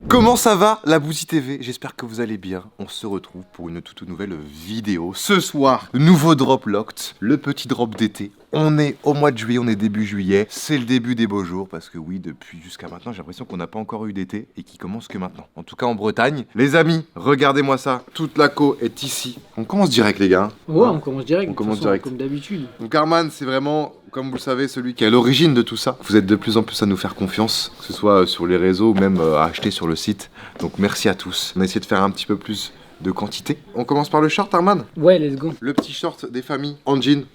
Comment ça va la Bouzy TV? J'espère que vous allez bien. On se retrouve pour une toute nouvelle vidéo. Ce soir, nouveau drop locked, le petit drop d'été. On est au mois de juillet, on est début juillet. C'est le début des beaux jours parce que oui, depuis jusqu'à maintenant, j'ai l'impression qu'on n'a pas encore eu d'été et qu'il commence que maintenant. En tout cas en Bretagne. Les amis, regardez-moi ça. Toute la co est ici. On commence direct les gars. Ouais, on commence direct. On commence direct. Comme d'habitude. Donc Arman, c'est vraiment, comme vous le savez, celui qui est à l'origine de tout ça. Vous êtes de plus en plus à nous faire confiance, que ce soit sur les réseaux ou même à acheter sur le site. Donc merci à tous. On a essayé de faire un petit peu plus de quantité. On commence par le short Arman. Ouais, let's go. Le petit short des familles en jean.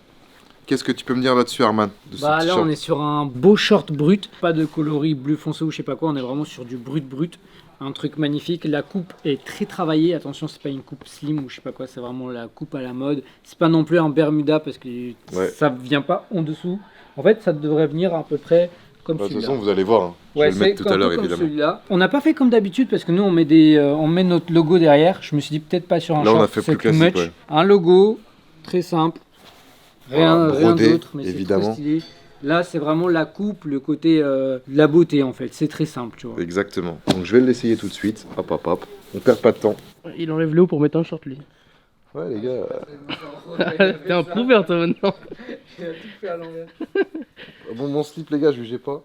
Qu'est-ce que tu peux me dire là-dessus Arman de ce Bah petit là short on est sur un beau short brut, pas de coloris bleu foncé ou je sais pas quoi, on est vraiment sur du brut. Un truc magnifique, la coupe est très travaillée, attention c'est pas une coupe slim ou je sais pas quoi, c'est vraiment la coupe à la mode. C'est pas non plus un Bermuda parce que ça vient pas en dessous. En fait ça devrait venir à peu près comme celui-là. De toute façon vous allez voir, hein. Ouais, je vais le mettre tout à l'heure évidemment. On n'a pas fait comme d'habitude parce que nous on met notre logo derrière. Je me suis dit peut-être pas sur un short, on a fait plus classique, ouais. Un logo très simple, rien d'autre, mais évidemment. C'est trop stylé. Là c'est vraiment la coupe, le côté la beauté en fait, c'est très simple tu vois. Exactement, donc je vais l'essayer tout de suite, hop, on perd pas de temps. Il enlève le haut pour mettre un short lui. Ouais les gars. T'es un prouveur toi maintenant. Il a tout fait à l'envers. Bon mon slip les gars, je jugez pas.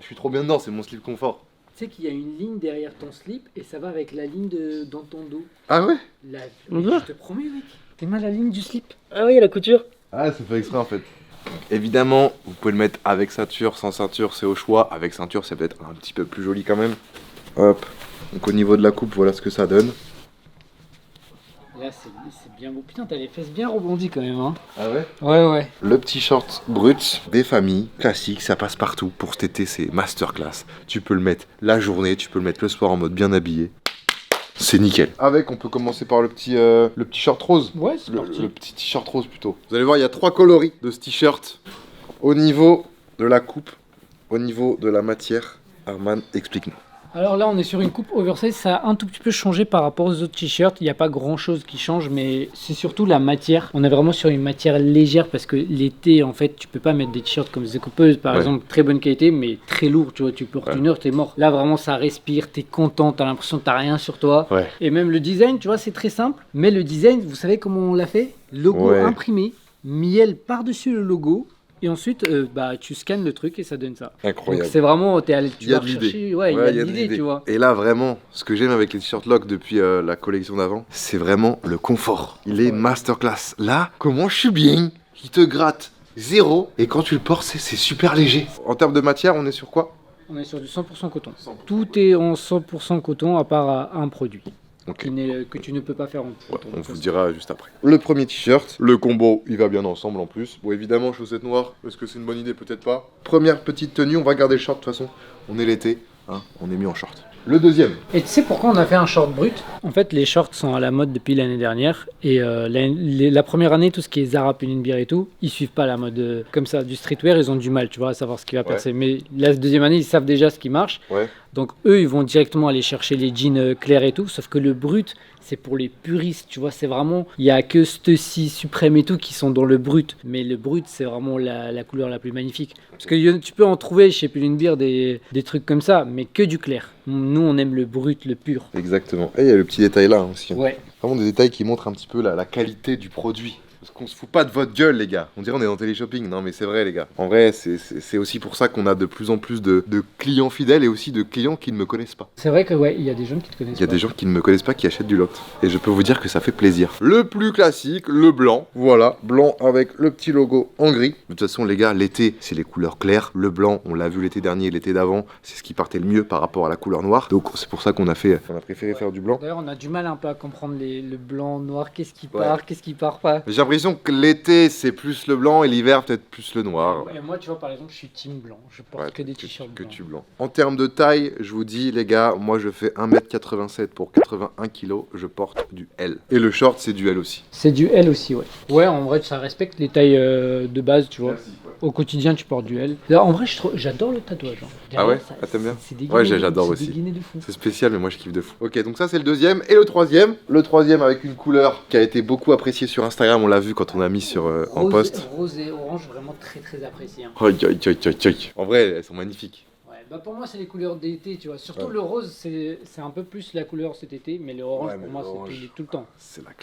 Je suis trop bien dedans, c'est mon slip confort. Tu sais qu'il y a une ligne derrière ton slip et ça va avec la ligne dans ton dos. Ah ouais? Là, je te promets mec, t'es mal la ligne du slip. Ah oui, la couture. Ah c'est fait exprès en fait. Évidemment, vous pouvez le mettre avec ceinture, sans ceinture, c'est au choix. Avec ceinture, c'est peut-être un petit peu plus joli quand même. Hop. Donc au niveau de la coupe, voilà ce que ça donne. Là, c'est bien beau. Putain, t'as les fesses bien rebondies quand même, hein. Ah ouais? Ouais. Le petit short brut des familles, classique, ça passe partout. Pour cet été, c'est masterclass. Tu peux le mettre la journée, tu peux le mettre le soir en mode bien habillé. C'est nickel. Avec, on peut commencer par le petit short rose. Ouais, c'est parti. Le petit t-shirt rose plutôt. Vous allez voir, il y a 3 coloris de ce t-shirt. Au niveau de la coupe, au niveau de la matière, Arman, explique-nous. Alors là, on est sur une coupe oversize. Ça a un tout petit peu changé par rapport aux autres t-shirts. Il n'y a pas grand-chose qui change, mais c'est surtout la matière. On est vraiment sur une matière légère parce que l'été, en fait, tu peux pas mettre des t-shirts comme The Coupeuse, par exemple, très bonne qualité, mais très lourd. Tu vois, tu portes une heure, t'es mort. Là, vraiment, ça respire. T'es content. T'as l'impression que t'as rien sur toi. Ouais. Et même le design, tu vois, c'est très simple. Mais le design, vous savez comment on l'a fait? Logo imprimé, miel par-dessus le logo. Et ensuite, tu scannes le truc et ça donne ça. Incroyable. Donc c'est vraiment, tu vas rechercher. il y a de l'idée, tu vois. Et là, vraiment, ce que j'aime avec les t-shirts Lock depuis la collection d'avant, c'est vraiment le confort. Il est masterclass. Là, comment je suis bien. Il te gratte zéro. Et quand tu le portes, c'est super léger. En termes de matière, on est sur quoi? On est sur du 100% coton. Tout est en 100% coton à part un produit. Okay. Que tu ne peux pas faire en coton. On vous le dira juste après. Le premier t-shirt, le combo, il va bien ensemble en plus. Bon, évidemment, chaussettes noires, est-ce que c'est une bonne idée? Peut-être pas. Première petite tenue, on va garder le short de toute façon. On est l'été, hein, on est mis en short. Le deuxième. Et tu sais pourquoi on a fait un short brut? En fait, les shorts sont à la mode depuis l'année dernière. Et la première année, tout ce qui est Zara, Pull&Bear et tout, ils suivent pas la mode comme ça. Du streetwear, ils ont du mal, tu vois, à savoir ce qui va percer. Mais la deuxième année, ils savent déjà ce qui marche. Ouais. Donc eux, ils vont directement aller chercher les jeans clairs et tout. Sauf que le brut, c'est pour les puristes, tu vois. C'est vraiment, il y a que Stussy, Supreme et tout qui sont dans le brut. Mais le brut, c'est vraiment la couleur la plus magnifique. Parce que tu peux en trouver chez Pull&Bear des trucs comme ça, mais que du clair. Nous, on aime le brut, le pur. Exactement. Et il y a le petit détail là aussi. Ouais. Vraiment des détails qui montrent un petit peu la qualité du produit. Parce qu'on se fout pas de votre gueule, les gars. On dirait on est dans téléshopping. Non, mais c'est vrai, les gars. En vrai, c'est aussi pour ça qu'on a de plus en plus de clients fidèles et aussi de clients qui ne me connaissent pas. C'est vrai que il y a des gens qui te connaissent pas. Il y a des gens qui ne me connaissent pas qui achètent du Locked. Et je peux vous dire que ça fait plaisir. Le plus classique, le blanc. Voilà, blanc avec le petit logo en gris. De toute façon, les gars, l'été, c'est les couleurs claires. Le blanc, on l'a vu l'été dernier, l'été d'avant, c'est ce qui partait le mieux par rapport à la couleur noire. Donc c'est pour ça qu'on a préféré faire du blanc. D'ailleurs, on a du mal un peu à comprendre le blanc, noir, qu'est-ce qui part, qu'est-ce qui part pas. J'ai l'impression que l'été, c'est plus le blanc et l'hiver peut-être plus le noir. Et moi, tu vois, par exemple, je suis team blanc. Je porte que des t-shirts blancs. Blanc. En termes de taille, je vous dis, les gars, moi je fais 1m87 pour 81 kg. Je porte du L. Et le short, c'est du L aussi. C'est du L aussi, ouais. Ouais, en vrai, ça respecte les tailles de base, tu vois. Merci, ouais. Au quotidien, tu portes du L. En vrai, j'adore le tatouage. Hein. Derrière, ah ouais, t'aimes bien? Ouais, j'adore aussi. C'est spécial, mais moi je kiffe de fou. Ok, donc ça c'est le deuxième. Et le troisième avec une couleur qui a été beaucoup appréciée sur Instagram. On l'a vu quand on a mis sur en post. Rose et orange, vraiment très très apprécié. Hein. En vrai, elles sont magnifiques. Ouais, bah pour moi c'est les couleurs d'été, tu vois. Surtout Ouais. le rose, c'est un peu plus la couleur cet été, mais le orange Ouais, mais pour moi l'orange. c'est tout le temps. C'est la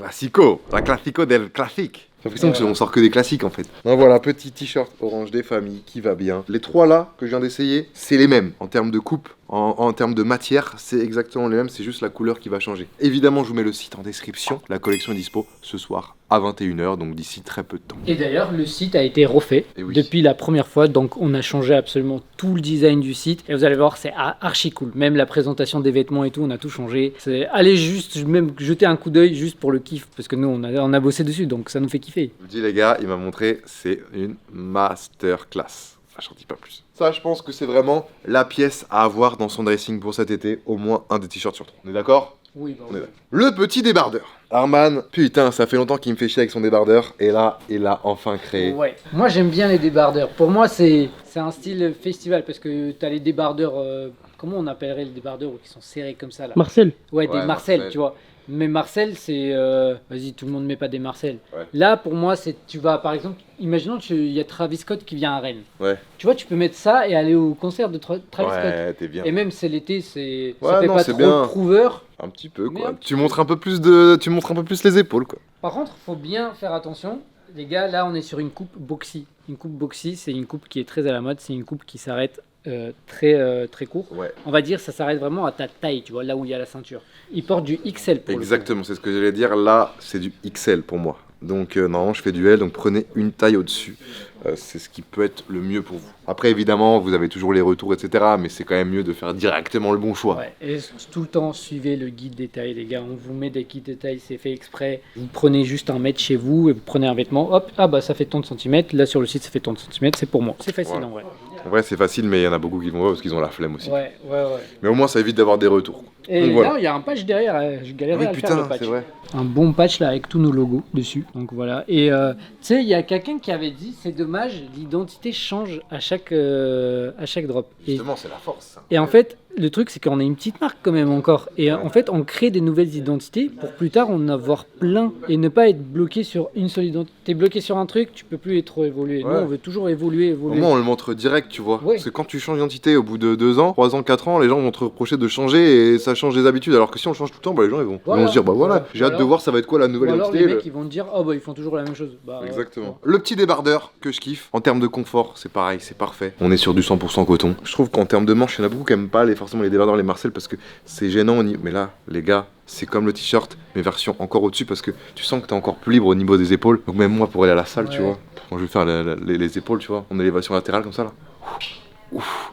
classico del classique. J'ai l'impression Ouais. qu'on sort que des classiques en fait. Donc voilà, petit t-shirt orange des familles qui va bien. Les trois là que je viens d'essayer, c'est les mêmes en termes de coupe, en termes de matière, c'est exactement les mêmes, c'est juste la couleur qui va changer. Évidemment, je vous mets le site en description. La collection est dispo ce soir à 21h, donc d'ici très peu de temps. Et d'ailleurs, le site a été refait Et oui. depuis la première fois, donc on a changé absolument tout le design du site. Et vous allez voir, c'est archi cool. Même la présentation des vêtements et tout, on a tout changé. Allez juste même jeter un coup d'œil juste pour le kiff, parce que nous on a bossé dessus, donc ça nous fait kiffer. Je vous dis les gars, il m'a montré, c'est une masterclass. J'en dis pas plus. Ça, je pense que c'est vraiment la pièce à avoir dans son dressing pour cet été, au moins un des t-shirts sur trois. On est d'accord? Oui, bah On est d'accord. Le petit débardeur. Arman, putain, ça fait longtemps qu'il me fait chier avec son débardeur, et là, il l'a enfin créé. Ouais. Moi j'aime bien les débardeurs. Pour moi c'est un style festival parce que t'as les débardeurs, comment on appellerait les débardeurs qui sont serrés comme ça là? Marcel. Ouais, des Ouais, Marcel, Marcel. tu vois. Mais Marcel, c'est. Vas-y, tout le monde met pas des Marcel. Ouais. Là, pour moi, c'est. Tu vas, par exemple, imaginons qu'il y a Travis Scott qui vient à Rennes. Ouais. Tu vois, tu peux mettre ça et aller au concert de Travis Scott. Ouais, t'es bien. Et même c'est l'été, c'est. Ouais, ça fait non, pas c'est trop bien. prouveur. Un petit peu, Mais quoi. un petit Tu peu. montres un peu plus les épaules, quoi. Par contre, faut bien faire attention. Les gars, là, on est sur une coupe boxy. Une coupe boxy, c'est une coupe qui est très à la mode. C'est une coupe qui s'arrête très court. Ouais. On va dire, ça s'arrête vraiment à ta taille, tu vois, là où il y a la ceinture. Il porte du XL pour le coup. Exactement, c'est ce que j'allais dire. Là, c'est du XL pour moi. Donc, normalement, je fais du L, donc prenez une taille au-dessus. C'est ce qui peut être le mieux pour vous. Après, évidemment, vous avez toujours les retours, etc. Mais c'est quand même mieux de faire directement le bon choix. Ouais, et tout le temps, suivez le guide détail, les gars. On vous met des guides détails, c'est fait exprès. Vous prenez juste un mètre chez vous et vous prenez un vêtement. Hop, ah bah ça fait tant de centimètres. Là sur le site, ça fait tant de centimètres. C'est pour moi. C'est facile Voilà. en vrai. En vrai, c'est facile, mais il y en a beaucoup qui vont pas parce qu'ils ont la flemme aussi. Ouais. Mais au moins, ça évite d'avoir des retours. Et Donc, là, voilà. il y a un patch derrière. Je galérais Oui, à le faire putain, le patch. c'est vrai. Un bon patch là avec tous nos logos dessus. Donc voilà. Et tu sais, il y a quelqu'un qui avait dit c'est dommage, l'identité change à chaque drop. Justement, c'est la force. ça. Et en fait, le truc, c'est qu'on a une petite marque quand même encore. Et en fait, on crée des nouvelles identités pour plus tard en avoir plein et ne pas être bloqué sur une seule identité. T'es bloqué sur un truc, tu peux plus trop évoluer. Nous, Ouais. on veut toujours évoluer. Au moins, on le montre direct, tu vois. Ouais. Parce que quand tu changes d'identité au bout de 2 ans, 3 ans, 4 ans, les gens vont te reprocher de changer et ça change les habitudes. Alors que si on change tout le temps, bah, les gens ils vont Voilà. se dire, bah voilà, Ouais. j'ai hâte Ou de alors- voir ça va être quoi la Ou nouvelle alors les identité. mecs, ils vont te dire, oh bah ils font toujours la même chose. Bah, Exactement. Le petit débardeur que je kiffe, en termes de confort, c'est pareil, c'est parfait. On est sur du 100% coton. Je trouve qu'en termes de manches, il y en a beaucoup qui aiment pas forcément les débardeurs, les Marcel, parce que c'est gênant. Mais là, les gars, c'est comme le t-shirt, mais version encore au-dessus, parce que tu sens que t'es encore plus libre au niveau des épaules. Donc même moi, pour aller à la salle, tu Ouais. vois, quand je vais faire les épaules, tu vois, en élévation latérale comme ça, là. Ouf.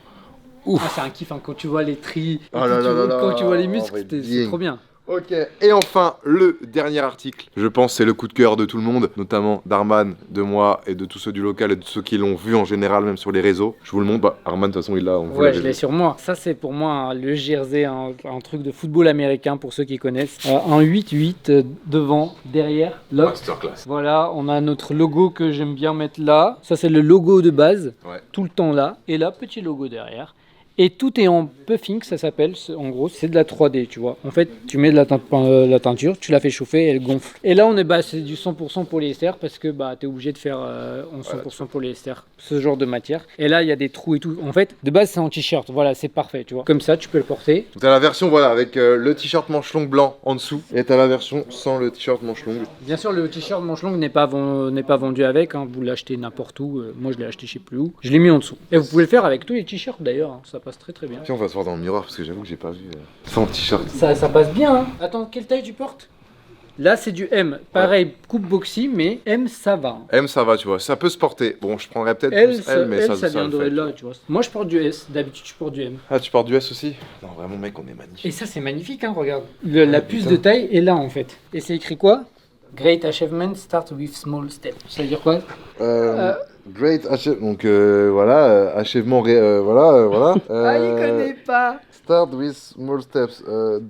Ouf. Ah, c'est un kiff hein, quand tu vois les tris, et Oh puis là là là là, quand tu vois les on muscles, va être c'est bien. trop bien. Ok, et enfin, le dernier article. Je pense c'est le coup de cœur de tout le monde, notamment d'Arman, de moi et de tous ceux du local et de ceux qui l'ont vu en général, même sur les réseaux. Je vous le montre, bah Arman de toute façon il l'a. vous Ouais, l'avez je l'ai vu. sur moi. Ça, c'est pour moi le jersey, un truc de football américain pour ceux qui connaissent. Un 8-8 devant, derrière, lock. Masterclass. Voilà, on a notre logo que j'aime bien mettre là. Ça, c'est le logo de base, Ouais. tout le temps là. Et là, petit logo derrière. Et tout est en puffing, ça s'appelle. En gros, c'est de la 3D, tu vois. En fait, tu mets de la teinture, tu la fais chauffer et elle gonfle. Et là, c'est du 100% polyester parce que bah, tu es obligé de faire en 100% polyester, ce genre de matière. Et là, il y a des trous et tout. En fait, de base, c'est en t-shirt. Voilà, c'est parfait, tu vois. Comme ça, tu peux le porter. T'as la version voilà avec le t-shirt manche longue blanc en dessous et t'as la version sans le t-shirt manche longue. Bien sûr, le t-shirt manche longue n'est pas vendu avec. Hein. Vous l'achetez n'importe où. Moi, je l'ai acheté je sais plus où. Je l'ai mis en dessous. Et vous pouvez le faire avec tous les t-shirts d'ailleurs. Hein. Ça passe très bien. Tiens, on va se voir dans le miroir parce que j'avoue que j'ai pas vu sans t-shirt. Ça passe bien. Hein. Attends, quelle taille tu portes? Là, c'est du M. Pareil, coupe boxy, mais M, ça va. Hein. M ça va, tu vois, ça peut se porter. Bon, je prendrais peut-être L, plus L, mais ça le viendrait fait. là, tu vois. Moi, je porte du S. D'habitude, je porte du M. Ah, tu portes du S aussi? Non, vraiment mec, on est magnifique. Et ça, c'est magnifique, hein, regarde. La puce putain. de taille est là, en fait. Et c'est écrit quoi? Great achievement start with small steps. Ça veut dire quoi? Great achievement, donc voilà, achèvement, voilà. Ah, il connaît pas. Start with small steps.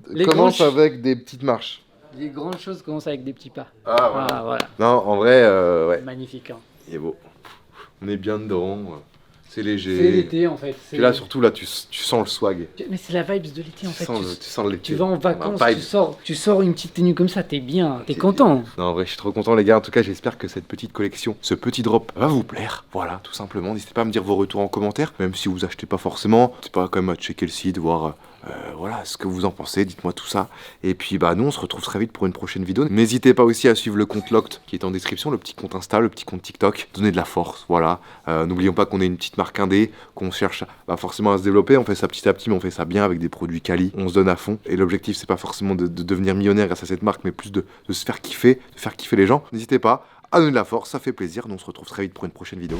Les Commence grands- avec des petites marches. Les grandes choses commencent avec des petits pas. Ah, voilà. Ah, voilà. Non, en vrai, ouais, Magnifique, hein. il est beau. On est bien dedans. C'est léger. C'est l'été en fait. Puis là, surtout, là, tu sens le swag. Mais c'est la vibes de l'été en fait. Tu sens l'été. Tu vas en vacances, Vibe. tu sors une petite tenue comme ça, t'es bien, t'es content. Non, en vrai, je suis trop content, les gars. En tout cas, j'espère que cette petite collection, ce petit drop va vous plaire. Voilà, tout simplement. N'hésitez pas à me dire vos retours en commentaire, même si vous achetez pas forcément. N'hésitez pas quand même à checker le site, voir voilà ce que vous en pensez. Dites-moi tout ça. Et puis, bah, nous, on se retrouve très vite pour une prochaine vidéo. N'hésitez pas aussi à suivre le compte Locked qui est en description, le petit compte Insta, le petit compte TikTok. Donnez de la force, voilà. N'oublions pas qu'on est une petite marque indé, qu'on cherche forcément à se développer. On fait ça petit à petit, mais on fait ça bien avec des produits quali. On se donne à fond. Et l'objectif, c'est pas forcément de devenir millionnaire grâce à cette marque, mais plus de se faire kiffer, de faire kiffer les gens. N'hésitez pas à donner de la force, ça fait plaisir. Nous, on se retrouve très vite pour une prochaine vidéo.